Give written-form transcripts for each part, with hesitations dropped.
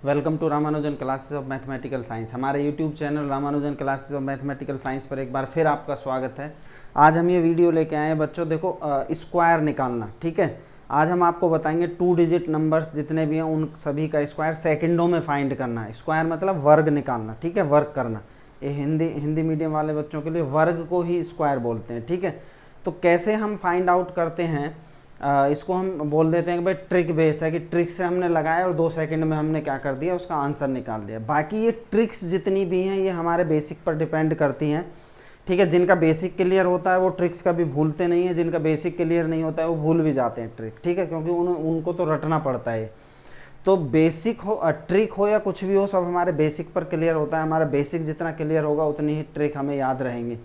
Welcome to Ramanujan classes of mathematical science. हमारे YouTube channel Ramanujan classes of mathematical science पर एक बार फिर आपका स्वागत है। आज हम ये वीडियो लेके आए हैं बच्चों, देखो स्क्वायर निकालना। ठीक है, आज हम आपको बताएंगे 2 डिजिट नंबर्स जितने भी हैं उन सभी का स्क्वायर सेकंडों में फाइंड करना है। स्क्वायर मतलब वर्ग निकालना, ठीक है, वर्ग करना। ये हिंदी मीडियम वाले बच्चों के लिए वर्ग को ही स्क्वायर बोलते हैं। ठीक है, तो कैसे हम फाइंड आउट करते हैं, इसको हम बोल देते हैं कि भाई ट्रिक बेस है, कि ट्रिक से हमने लगाया और 2 सेकंड में हमने क्या कर दिया, उसका आंसर निकाल दिया। बाकी ये ट्रिक्स जितनी भी हैं ये हमारे बेसिक पर डिपेंड करती हैं। ठीक है, जिनका बेसिक क्लियर होता है वो ट्रिक्स कभी भूलते नहीं है, जिनका बेसिक क्लियर नहीं होता है वो भूल भी जाते हैं ट्रिक। ठीक है, क्योंकि उनको तो रटना पड़ता है। तो बेसिक हो ट्रिक हो या कुछ भी हो, सब हमारे बेसिक पर क्लियर होता है। हमारा बेसिक जितना क्लियर होगा उतनी ही ट्रिक हमें याद रहेंगी।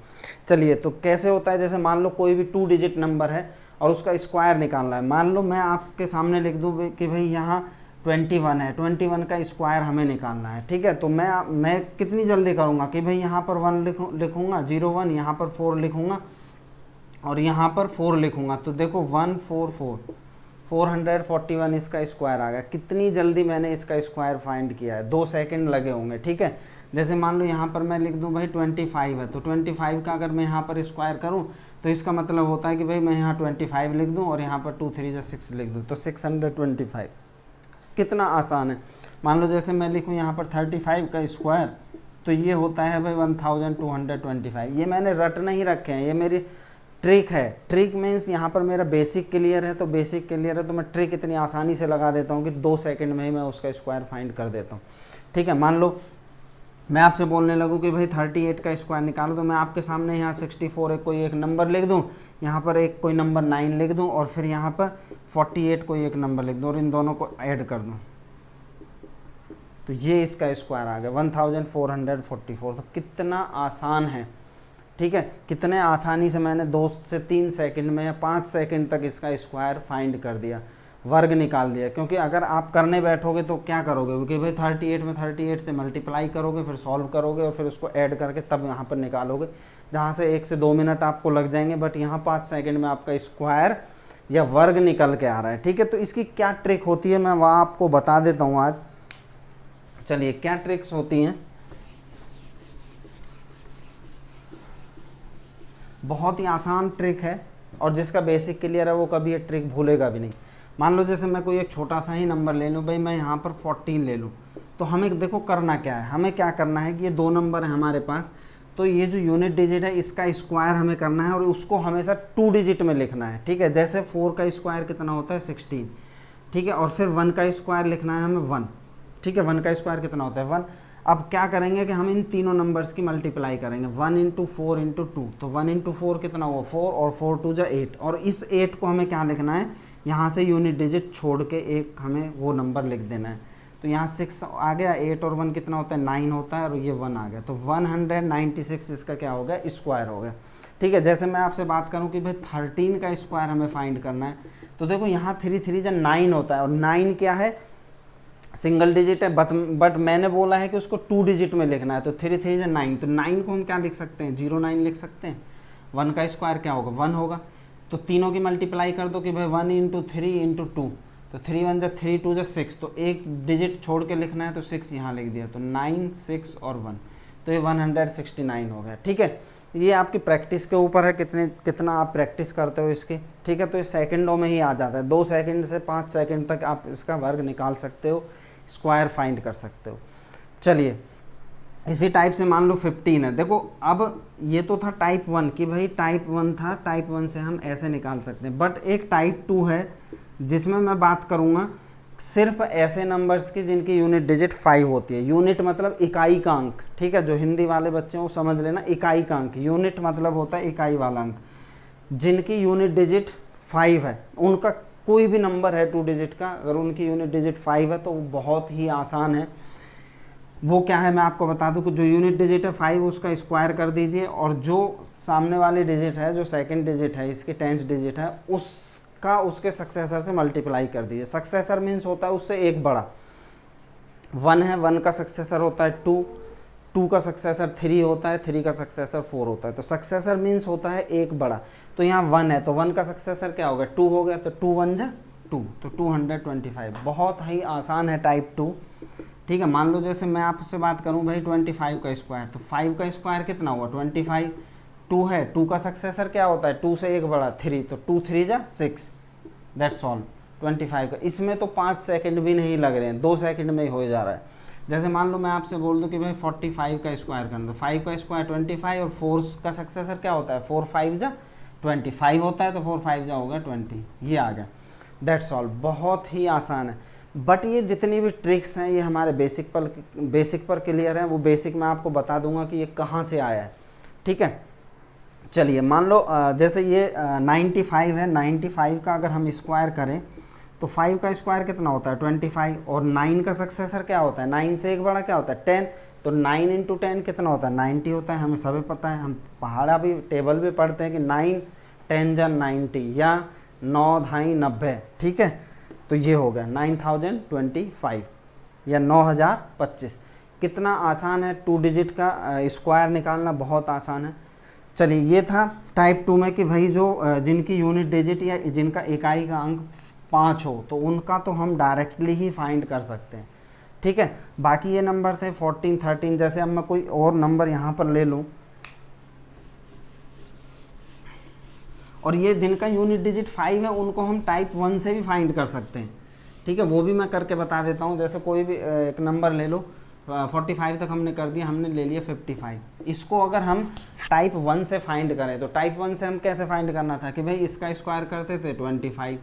चलिए, तो कैसे होता है, जैसे मान लो कोई भी 2 डिजिट नंबर है और उसका स्क्वायर निकालना है। मान लो मैं आपके सामने लिख दूँ कि भाई यहाँ 21 है, 21 का स्क्वायर हमें निकालना है। ठीक है, तो मैं कितनी जल्दी करूँगा कि भाई यहाँ पर 1 लिखूँगा, 01, यहाँ पर 4 लिखूँगा और यहाँ पर 4 लिखूँगा। तो देखो 441 इसका स्क्वायर आ गया। कितनी जल्दी मैंने इसका स्क्वायर फाइंड किया है, 2 सेकंड लगे होंगे। ठीक है, जैसे मान लो यहाँ पर मैं लिख दूँ भाई 25 है, तो 25 का अगर मैं यहाँ पर स्क्वायर करूँ तो इसका मतलब होता है कि भाई मैं यहाँ 25 लिख दूँ और यहाँ पर 2 3 6 लिख दूँ, तो 625। कितना आसान है। मान लो जैसे मैं लिखूँ यहाँ पर 35 का स्क्वायर, तो ये होता है भाई 1225। ये मैंने रट नहीं रखे हैं, ये मेरी ट्रिक है। ट्रिक मीन्स यहाँ पर मेरा बेसिक क्लियर है, तो बेसिक क्लियर है तो मैं ट्रिक इतनी आसानी से लगा देता हूँ कि 2 सेकंड में ही मैं उसका स्क्वायर फाइंड कर देता हूँ। ठीक है, मान लो मैं आपसे बोलने लगूँ कि भाई 38 का स्क्वायर निकालो, तो मैं आपके सामने यहाँ 64 कोई एक नंबर लिख दूँ, यहाँ पर एक कोई नंबर 9 लिख दूँ और फिर यहाँ पर 48 कोई एक नंबर लिख दूँ और इन दोनों को ऐड कर दूँ, तो ये इसका स्क्वायर आ गया 1444। तो कितना आसान है। ठीक है, कितने आसानी से मैंने 2 से 3 सेकंड में या 5 सेकंड तक इसका स्क्वायर फाइंड कर दिया, वर्ग निकाल दिया। क्योंकि अगर आप करने बैठोगे तो क्या करोगे, क्योंकि भाई 38 में 38 से मल्टीप्लाई करोगे, फिर सॉल्व करोगे और फिर उसको ऐड करके तब यहाँ पर निकालोगे, जहाँ से 1 से 2 मिनट आपको लग जाएंगे, बट यहाँ 5 सेकंड में आपका स्क्वायर या वर्ग निकल के आ रहा है। ठीक है, तो इसकी क्या ट्रिक होती है मैं वह आपको बता देता हूँ आज। चलिए, क्या ट्रिक्स होती हैं, बहुत ही आसान ट्रिक है और जिसका बेसिक क्लियर है वो कभी ये ट्रिक भूलेगा भी नहीं। मान लो जैसे मैं कोई एक छोटा सा ही नंबर ले लूँ, भाई मैं यहाँ पर 14 ले लूँ, तो हमें देखो करना क्या है, हमें क्या करना है कि ये 2 नंबर है हमारे पास, तो ये जो यूनिट डिजिट है इसका स्क्वायर हमें करना है और उसको हमेशा 2 डिजिट में लिखना है। ठीक है, जैसे 4 का स्क्वायर कितना होता है 16। ठीक है, और फिर 1 का स्क्वायर लिखना है हमें 1। ठीक है, 1 का स्क्वायर कितना होता है 1। अब क्या करेंगे कि हम इन तीनों नंबर्स की मल्टीप्लाई करेंगे, 1 × 4 × 2, तो 1 × 4 कितना हुआ 4 और 4 2 जा 8, और इस 8 को हमें क्या लिखना है, यहाँ से यूनिट डिजिट छोड़ के एक हमें वो नंबर लिख देना है। तो यहाँ 6 आ गया, 8 और 1 कितना होता है 9 होता है, और ये 1 आ गया, तो 196 इसका क्या हो गया, स्क्वायर हो गया। ठीक है, जैसे मैं आपसे बात करूँ कि भाई 13 का स्क्वायर हमें फाइंड करना है, तो देखो यहाँ 3 3 जा 9 होता है, और 9 क्या है, सिंगल डिजिट है, बट मैंने बोला है कि उसको 2 डिजिट में लिखना है, तो 3 3 जा 9, तो 9 को हम क्या लिख सकते हैं 09 लिख सकते हैं। 1 का स्क्वायर क्या होगा 1 होगा, तो तीनों की मल्टीप्लाई कर दो कि भाई 1 × 3 × 2, तो 3 1 जा 3 2 जा 6, तो एक डिजिट छोड़ के लिखना है, तो 6 यहाँ लिख दिया, तो 9 6 और 1, तो ये 169 हो गया। ठीक है, ये आपकी प्रैक्टिस के ऊपर है, कितना आप प्रैक्टिस करते हो इसकी। ठीक है, तो ये सेकंडों में ही आ जाता है, 2 सेकंड से 5 सेकंड तक आप इसका वर्ग निकाल सकते हो, स्क्वायर फाइंड कर सकते हो। चलिए, इसी टाइप से मान लो 15 है। देखो अब ये तो था टाइप 1 कि भाई टाइप 1 था, टाइप 1 से हम ऐसे निकाल सकते हैं, बट एक टाइप 2 है जिसमें मैं बात करूँगा सिर्फ ऐसे नंबर्स की जिनकी यूनिट डिजिट 5 होती है। यूनिट मतलब इकाई का अंक। ठीक है, जो हिंदी वाले बच्चे हैं वो समझ लेना, इकाई का अंक, यूनिट मतलब होता है इकाई वाला अंक। जिनकी यूनिट डिजिट 5 है, उनका कोई भी नंबर है 2 डिजिट का, अगर उनकी यूनिट डिजिट 5 है तो वो बहुत ही आसान है। वो क्या है मैं आपको बता दूं कि जो यूनिट डिजिट है 5 उसका स्क्वायर कर दीजिए, और जो सामने वाली डिजिट है, जो सेकंड डिजिट है, इसकी 10th डिजिट है, उसका उसके सक्सेसर से मल्टीप्लाई कर दीजिए। सक्सेसर मीन्स होता है उससे एक बड़ा। 1 है, 1 का सक्सेसर होता है 2, 2 का सक्सेसर 3 होता है, 3 का सक्सेसर 4 होता है, तो सक्सेसर मीन्स होता है एक बड़ा। तो यहाँ 1 है, तो 1 का सक्सेसर क्या होगा 2 हो गया, तो 2 1 जा 2, तो 225। बहुत ही आसान है टाइप 2। ठीक है, मान लो जैसे मैं आपसे बात करूं भाई 25 का स्क्वायर, तो 5 का स्क्वायर कितना हुआ 25, 2 है, 2 का सक्सेसर क्या होता है 2 से एक बड़ा 3, तो 2 3 जा 6, दैट्स ऑल 25 का। इसमें तो 5 सेकंड भी नहीं लग रहे हैं, 2 सेकंड में ही हो जा रहा है। जैसे मान लो मैं आपसे बोल दूं कि भाई 45 का स्क्वायर कर दो, 5 का स्क्वायर 25 और 4 का सक्सेसर क्या होता है 4 5 जा 25 होता है, तो 4 5 जा होगा 20, ये आ गया, दैट्स ऑल। बहुत ही आसान है, बट ये जितनी भी ट्रिक्स हैं ये हमारे बेसिक पर क्लियर हैं। वो बेसिक मैं आपको बता दूंगा कि ये कहाँ से आया है, ठीक है। चलिए मान लो जैसे ये 95 है, 95 का अगर हम स्क्वायर करें तो 5 का स्क्वायर कितना होता है 25, और 9 का सक्सेसर क्या होता है 9 से एक बड़ा क्या होता है 10, तो 9 इंटू 10 कितना होता है 90 होता है, हमें सभी पता है, हम पहाड़ा भी टेबल भी पढ़ते हैं कि 9 10 जा 90 या 9 ढाई 90, ठीक है। तो ये हो गया 9025 या 9025। कितना आसान है, 2 डिजिट का स्क्वायर निकालना बहुत आसान है। चलिए ये था टाइप 2 में कि भाई जो जिनकी यूनिट डिजिट या जिनका इकाई का अंक 5 हो तो उनका तो हम डायरेक्टली ही फाइंड कर सकते हैं, ठीक है। बाकी ये नंबर थे 14 13, जैसे अब मैं कोई और नंबर यहाँ पर ले लूँ और ये जिनका यूनिट डिजिट 5 है उनको हम टाइप 1 से भी फाइंड कर सकते हैं, ठीक है। वो भी मैं करके बता देता हूँ। जैसे कोई भी एक नंबर ले लो, 45 तक हमने कर दिया, हमने ले लिया 55, इसको अगर हम टाइप 1 से फाइंड करें तो टाइप 1 से हम कैसे फाइंड करना था कि भाई इसका स्क्वायर करते थे 25,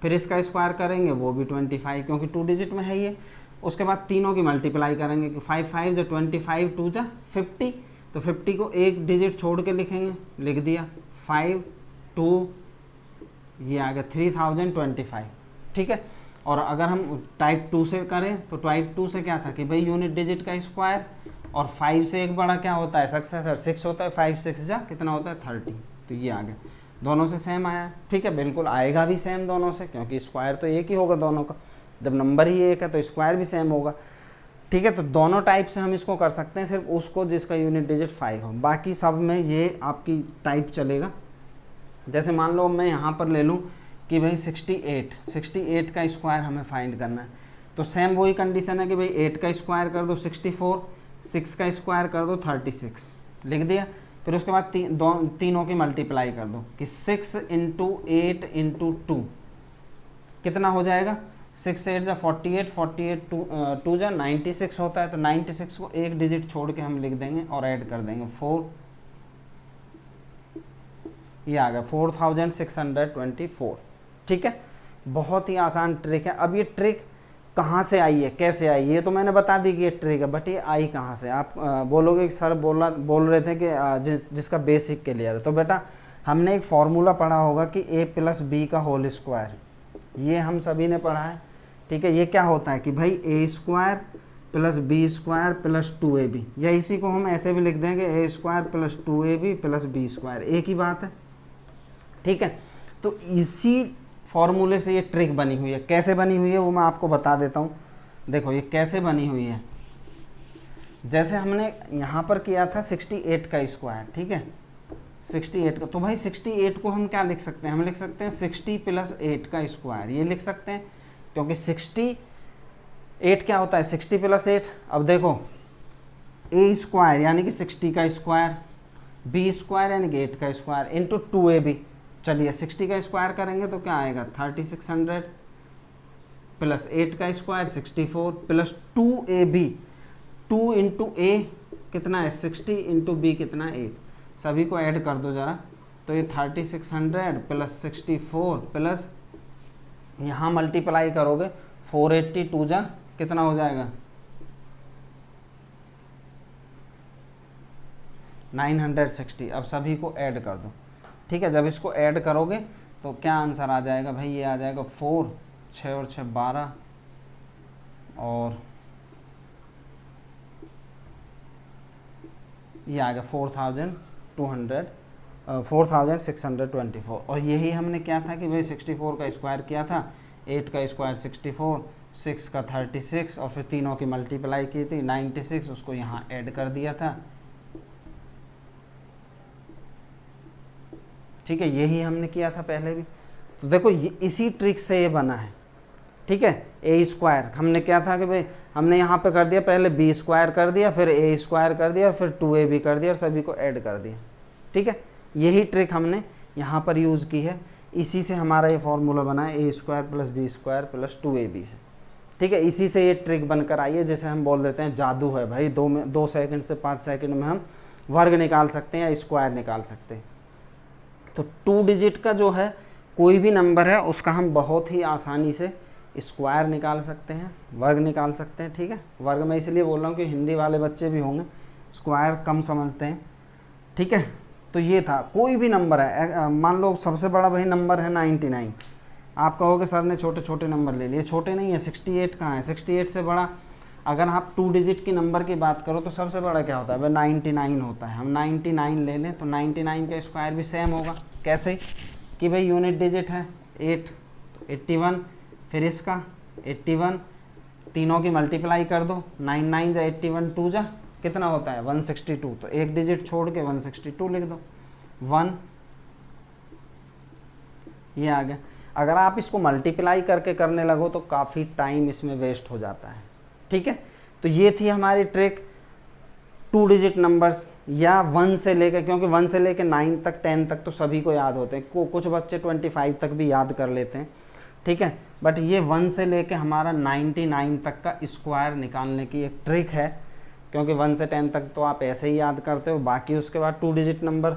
फिर इसका स्क्वायर करेंगे वो भी 25 क्योंकि 2 डिजिट में है ये, उसके बाद तीनों की मल्टीप्लाई करेंगे कि 5 5 जो 25 2 जा 50, तो 50 को एक डिजिट छोड़ के लिखेंगे, लिख दिया 5 2, ये आ गया 3025, ठीक है। और अगर हम टाइप 2 से करें तो टाइप 2 से क्या था कि भाई यूनिट डिजिट का स्क्वायर और 5 से एक बड़ा क्या होता है सक्सेसर 6 होता है, 5 6 जा कितना होता है 30, तो ये आ गया। दोनों से सेम आया, ठीक है, बिल्कुल आएगा भी सेम दोनों से क्योंकि स्क्वायर तो एक ही होगा दोनों का, जब नंबर ही एक है तो स्क्वायर भी सेम होगा, ठीक है। तो दोनों टाइप से हम इसको कर सकते हैं, सिर्फ उसको जिसका यूनिट डिजिट 5 हो, बाकी सब में ये आपकी टाइप चलेगा। जैसे मान लो मैं यहाँ पर ले लूँ कि भाई 68 का स्क्वायर हमें फाइंड करना है, तो सेम वही कंडीशन है कि भाई 8 का स्क्वायर कर दो 64, 6 का स्क्वायर कर दो 36, लिख दिया। फिर उसके बाद तीनों की मल्टीप्लाई कर दो कि 6 इंटू 8 इंटू 2 कितना हो जाएगा, 6 8 जा 48, 48 2 जा 96 होता है, तो 96 को एक डिजिट छोड़ के हम लिख देंगे और ऐड कर देंगे 4, ये आ गया 4624, ठीक है। बहुत ही आसान ट्रिक है। अब ये ट्रिक कहाँ से आई है, कैसे आई, ये तो मैंने बता दी कि ये ट्रिक है, बट ये आई कहाँ से। आप बोलोगे कि सर बोल रहे थे कि जिसका बेसिक क्लियर है, तो बेटा हमने एक फॉर्मूला पढ़ा होगा कि a प्लस बी का होल स्क्वायर, ये हम सभी ने पढ़ा है, ठीक है। ये क्या होता है कि भाई a square plus B square plus 2ab, या इसी को हम ऐसे भी लिख देंगे a स्क्वायर प्लस 2ab प्लस बी स्क्वायर, एक ही बात है, ठीक है। तो इसी फॉर्मूले से ये ट्रिक बनी हुई है। कैसे बनी हुई है वो मैं आपको बता देता हूँ। देखो ये कैसे बनी हुई है, जैसे हमने यहाँ पर किया था 68 का स्क्वायर, ठीक है, 68 का, तो भाई 68 को हम क्या लिख सकते हैं, हम लिख सकते हैं 60 प्लस 8 का स्क्वायर, ये लिख सकते हैं क्योंकि 68 क्या होता है 60 प्लस 8। अब देखो a स्क्वायर यानी कि 60 का स्क्वायर, b स्क्वायर यानी कि 8 का स्क्वायर इंटू 2ab, चलिए 60 का स्क्वायर करेंगे तो क्या आएगा 3600 प्लस 8 का स्क्वायर 64 प्लस 2ab, 2 इंटू ए कितना है 60 इंटू बी कितना है 8, सभी को ऐड कर दो ज़रा, तो ये 3600 प्लस 64 प्लस यहाँ मल्टीप्लाई करोगे 482 जा कितना हो जाएगा 960। अब सभी को ऐड कर दो, ठीक है। जब इसको ऐड करोगे तो क्या आंसर आ जाएगा भाई, ये आ जाएगा 4, 6 और 6 12, और ये आ गया 4624, और यही हमने क्या था कि भाई 64 का स्क्वायर किया था, 8 का स्क्वायर 64, 6 का 36 और फिर तीनों की मल्टीप्लाई की थी 96, उसको यहाँ ऐड कर दिया था, ठीक है। यही हमने किया था पहले भी। तो देखो ये इसी ट्रिक से ये बना है, ठीक है। ए स्क्वायर हमने क्या था कि भाई हमने यहाँ पे कर दिया, पहले बी स्क्वायर कर दिया, फिर ए स्क्वायर कर दिया, फिर 2ab कर दिया और सभी को ऐड कर दिया। ठीक है, यही ट्रिक हमने यहाँ पर यूज़ की है, इसी से हमारा ये फॉर्मूला बना है A square plus B square plus 2ab से। ठीक है, इसी से ये ट्रिक बनकर आई है, जैसे हम बोल देते हैं जादू है भाई, 2 सेकंड से 5 सेकंड में हम वर्ग निकाल सकते हैं या स्क्वायर निकाल सकते हैं। तो 2 डिजिट का जो है कोई भी नंबर है उसका हम बहुत ही आसानी से स्क्वायर निकाल सकते हैं, वर्ग निकाल सकते हैं। ठीक है, वर्ग मैं इसलिए बोल रहा हूँ कि हिंदी वाले बच्चे भी होंगे, स्क्वायर कम समझते हैं। ठीक है, तो ये था, कोई भी नंबर है, मान लो सबसे बड़ा वही नंबर है 99, आप कहोगे सर ने छोटे छोटे नंबर ले लिए, छोटे नहीं है, 68 कहाँ है, 68 से बड़ा अगर आप 2 डिजिट की नंबर की बात करो तो सबसे बड़ा क्या होता है भाई 99 होता है। हम 99 ले लें तो 99 का स्क्वायर भी सेम होगा, कैसे कि भाई यूनिट डिजिट है 8 तो 81, फिर इसका 81, तीनों की मल्टीप्लाई कर दो, 99 जा 81 2 जा कितना होता है 162, तो एक डिजिट छोड़ के 162 लिख दो, 1 ये आ गया। अगर आप इसको मल्टीप्लाई करके करने लगो तो काफ़ी टाइम इसमें वेस्ट हो जाता है। ठीक है, तो ये थी हमारी ट्रिक 2 डिजिट नंबर्स या 1 से लेकर, क्योंकि 1 से लेकर 9 तक 10 तक तो सभी को याद होते हैं, कुछ बच्चे 25 तक भी याद कर लेते हैं। ठीक है, बट ये 1 से लेकर हमारा 99 तक का स्क्वायर निकालने की एक ट्रिक है, क्योंकि 1 से 10 तक तो आप ऐसे ही याद करते हो, बाकी उसके बाद 2 डिजिट नंबर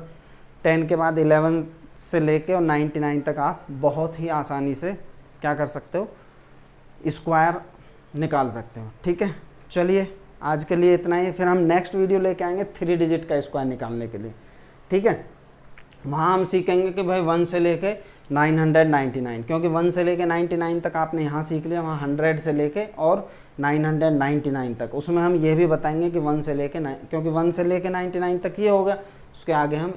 10 के बाद 11 से लेके और 99 तक आप बहुत ही आसानी से क्या कर सकते हो, स्क्वायर निकाल सकते हो। ठीक है, चलिए आज के लिए इतना ही, फिर हम नेक्स्ट वीडियो लेके आएंगे 3 डिजिट का स्क्वायर निकालने के लिए। ठीक है, वहाँ हम सीखेंगे कि भाई 1 से लेके 999, क्योंकि 1 से लेके 99 तक आपने यहाँ सीख लिया, वहाँ 100 से लेके और 999 तक, उसमें हम ये भी बताएंगे कि 1 से लेके क्योंकि 1 से लेके 99 तक ये होगा, उसके आगे हम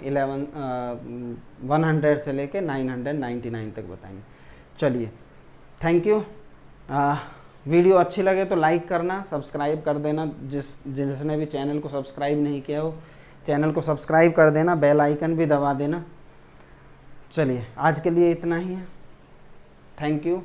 100 से लेके 999 तक बताएंगे। चलिए, थैंक यू। वीडियो अच्छी लगे तो लाइक करना, सब्सक्राइब कर देना, जिसने भी चैनल को सब्सक्राइब नहीं किया हो चैनल को सब्सक्राइब कर देना, बेल आइकन भी दबा देना। चलिए आज के लिए इतना ही है, थैंक यू।